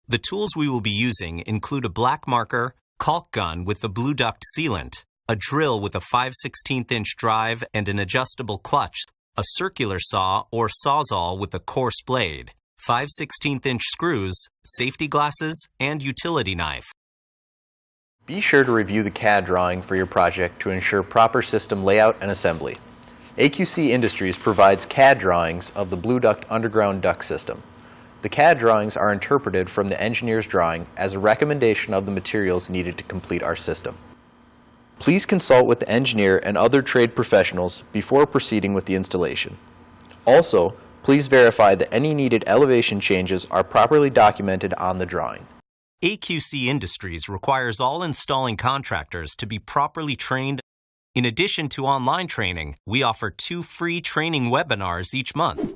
The tools we will be using include a black marker, caulk gun with the BlueDuct sealant, a drill with a 5/16" drive and an adjustable clutch, a circular saw or sawzall with a coarse blade, 5/16" screws, safety glasses, and utility knife. Be sure to review the CAD drawing for your project to ensure proper system layout and assembly. AQC Industries provides CAD drawings of the BlueDuct underground duct system. The CAD drawings are interpreted from the engineer's drawing as a recommendation of the materials needed to complete our system. Please consult with the engineer and other trade professionals before proceeding with the installation. Also, please verify that any needed elevation changes are properly documented on the drawing. AQC Industries requires all installing contractors to be properly trained. In addition to online training, we offer 2 free training webinars each month.